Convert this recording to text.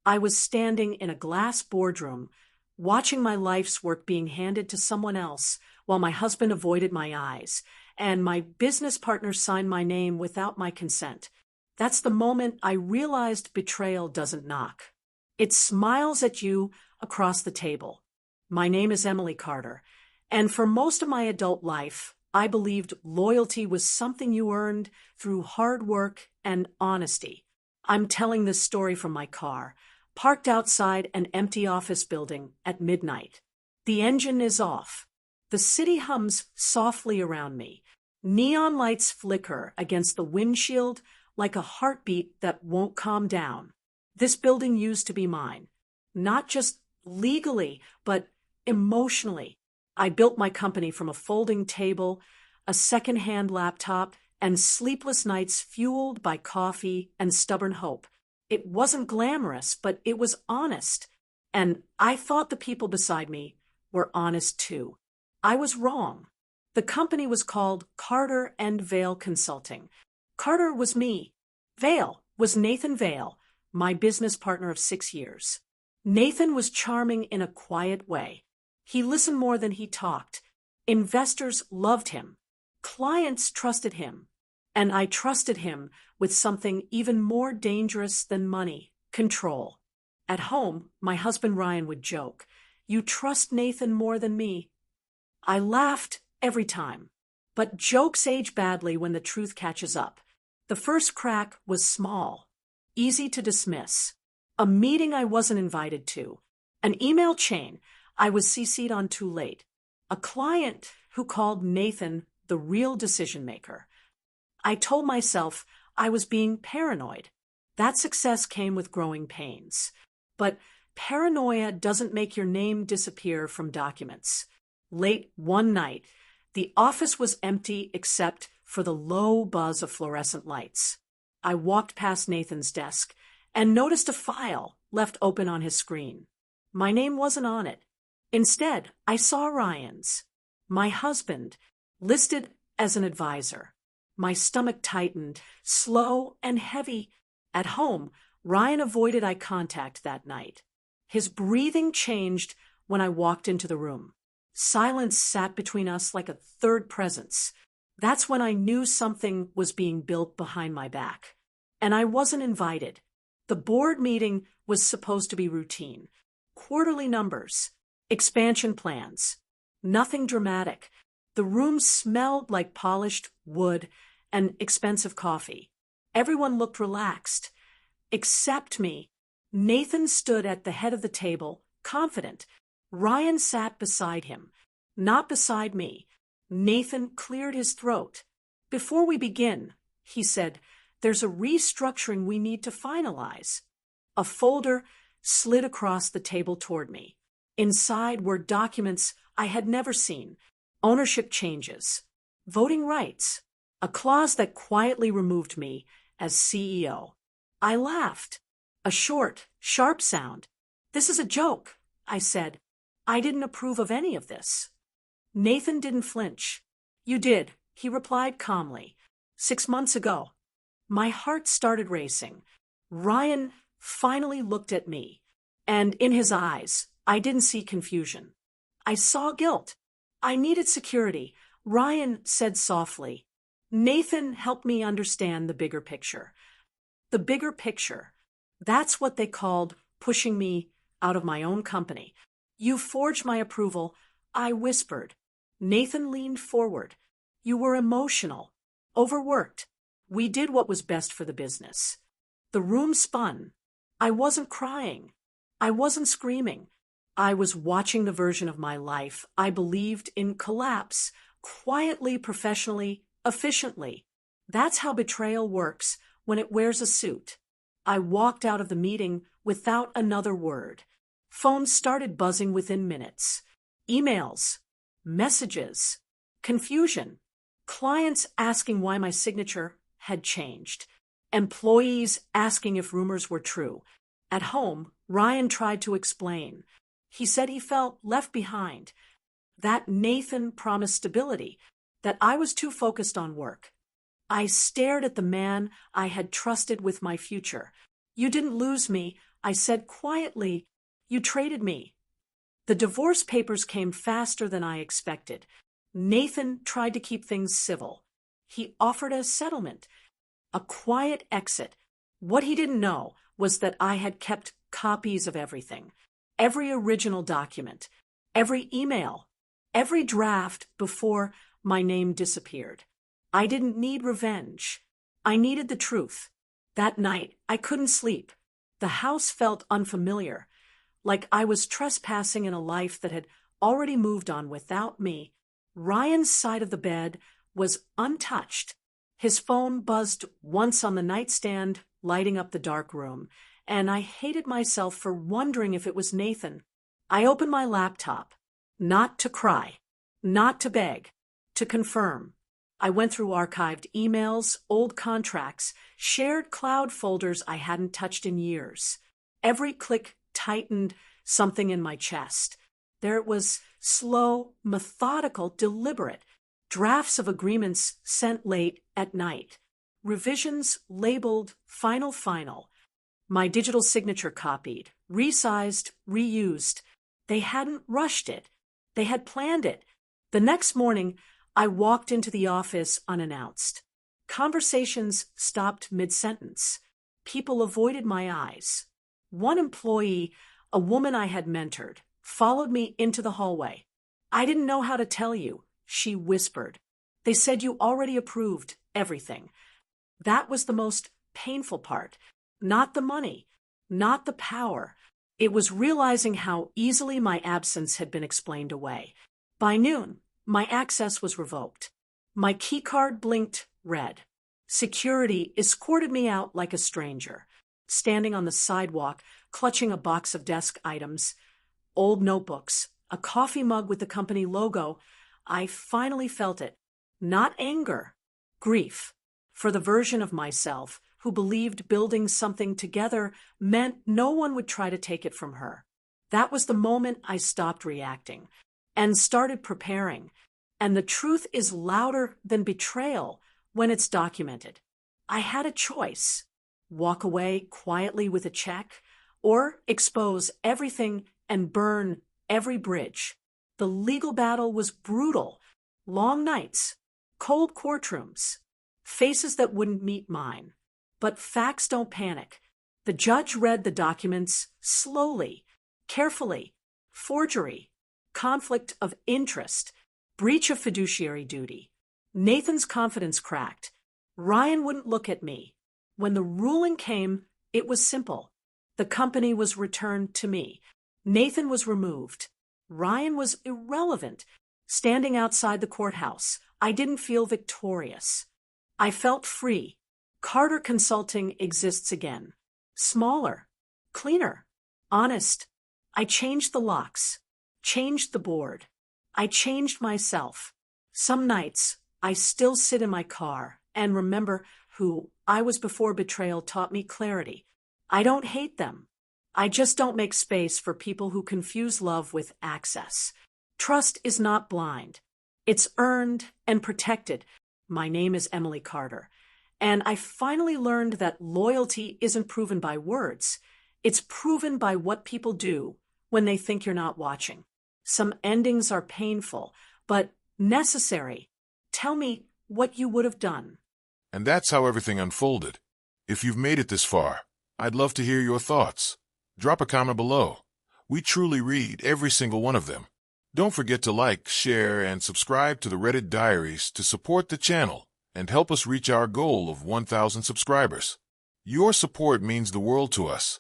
I was standing in a glass boardroom, watching my life's work being handed to someone else while my husband avoided my eyes, and my business partner signed my name without my consent. That's the moment I realized betrayal doesn't knock. It smiles at you across the table. My name is Emily Carter, and for most of my adult life, I believed loyalty was something you earned through hard work and honesty. I'm telling this story from my car, parked outside an empty office building at midnight. The engine is off. The city hums softly around me. Neon lights flicker against the windshield like a heartbeat that won't calm down. This building used to be mine, not just legally, but emotionally. I built my company from a folding table, a second-hand laptop, and sleepless nights fueled by coffee and stubborn hope. It wasn't glamorous, but it was honest. And I thought the people beside me were honest too. I was wrong. The company was called Carter and Vale Consulting. Carter was me. Vale was Nathan Vale, my business partner of 6 years. Nathan was charming in a quiet way. He listened more than he talked. Investors loved him. Clients trusted him. And I trusted him with something even more dangerous than money: control. At home, my husband Ryan would joke, "You trust Nathan more than me." I laughed every time. But jokes age badly when the truth catches up. The first crack was small, easy to dismiss. A meeting I wasn't invited to. An email chain I was CC'd on too late. A client who called Nathan the real decision maker. I told myself I was being paranoid. That success came with growing pains. But paranoia doesn't make your name disappear from documents. Late one night, the office was empty except for the low buzz of fluorescent lights. I walked past Nathan's desk and noticed a file left open on his screen. My name wasn't on it. Instead, I saw Ryan's, my husband, listed as an advisor. My stomach tightened, slow and heavy. At home, Ryan avoided eye contact that night. His breathing changed when I walked into the room. Silence sat between us like a third presence. That's when I knew something was being built behind my back. And I wasn't invited. The board meeting was supposed to be routine. Quarterly numbers, expansion plans. Nothing dramatic. The room smelled like polished wood and expensive coffee. Everyone looked relaxed. Except me. Nathan stood at the head of the table, confident. Ryan sat beside him, not beside me. Nathan cleared his throat. "Before we begin," he said, "there's a restructuring we need to finalize." A folder slid across the table toward me. Inside were documents I had never seen, ownership changes, voting rights, a clause that quietly removed me as CEO. I laughed. A short, sharp sound. "This is a joke," I said. "I didn't approve of any of this." Nathan didn't flinch. "You did," he replied calmly. 6 months ago." My heart started racing. Ryan finally looked at me, and in his eyes, I didn't see confusion. I saw guilt. "I needed security," Ryan said softly. "Nathan helped me understand the bigger picture." The bigger picture. That's what they called pushing me out of my own company. "You forged my approval," I whispered. Nathan leaned forward. "You were emotional, overworked. We did what was best for the business." The room spun. I wasn't crying. I wasn't screaming. I was watching the version of my life I believed in collapse, quietly, professionally, efficiently. That's how betrayal works when it wears a suit. I walked out of the meeting without another word. Phones started buzzing within minutes. Emails, messages, confusion. Clients asking why my signature had changed. Employees asking if rumors were true. At home, Ryan tried to explain. He said he felt left behind. That Nathan promised stability, that I was too focused on work. I stared at the man I had trusted with my future. "You didn't lose me," I said quietly, "You traded me." The divorce papers came faster than I expected. Nathan tried to keep things civil. He offered a settlement, a quiet exit. What he didn't know was that I had kept copies of everything, every original document, every email, every draft before my name disappeared. I didn't need revenge. I needed the truth. That night, I couldn't sleep. The house felt unfamiliar, like I was trespassing in a life that had already moved on without me. Ryan's side of the bed was untouched. His phone buzzed once on the nightstand, lighting up the dark room, and I hated myself for wondering if it was Nathan. I opened my laptop, not to cry, not to beg, to confirm. I went through archived emails, old contracts, shared cloud folders I hadn't touched in years. Every click tightened something in my chest. There it was, slow, methodical, deliberate. Drafts of agreements sent late at night. Revisions labeled final. My digital signature copied, resized, reused. They hadn't rushed it. They had planned it. The next morning, I walked into the office unannounced. Conversations stopped mid-sentence. People avoided my eyes. One employee, a woman I had mentored, followed me into the hallway. "I didn't know how to tell you," she whispered. "They said you already approved everything." That was the most painful part. Not the money, not the power. It was realizing how easily my absence had been explained away. By noon, my access was revoked. My keycard blinked red. Security escorted me out like a stranger. Standing on the sidewalk, clutching a box of desk items, old notebooks, a coffee mug with the company logo, I finally felt it. Not anger, grief, for the version of myself who believed building something together meant no one would try to take it from her. That was the moment I stopped reacting and started preparing. And the truth is louder than betrayal when it's documented. I had a choice: walk away quietly with a check, or expose everything and burn every bridge. The legal battle was brutal. Long nights, cold courtrooms, faces that wouldn't meet mine. But facts don't panic. The judge read the documents slowly, carefully. Forgery, conflict of interest, breach of fiduciary duty. Nathan's confidence cracked. Ryan wouldn't look at me. When the ruling came, it was simple. The company was returned to me. Nathan was removed. Ryan was irrelevant. Standing outside the courthouse, I didn't feel victorious. I felt free. Carter Consulting exists again. Smaller, cleaner, honest. I changed the locks, changed the board. I changed myself. Some nights, I still sit in my car and remember who I was before betrayal taught me clarity. I don't hate them. I just don't make space for people who confuse love with access. Trust is not blind. It's earned and protected. My name is Emily Carter. And I finally learned that loyalty isn't proven by words. It's proven by what people do when they think you're not watching. Some endings are painful, but necessary. Tell me what you would have done. And that's how everything unfolded. If you've made it this far, I'd love to hear your thoughts. Drop a comment below. We truly read every single one of them. Don't forget to like, share, and subscribe to the Reddit Diaries to support the channel and help us reach our goal of 1,000 subscribers. Your support means the world to us.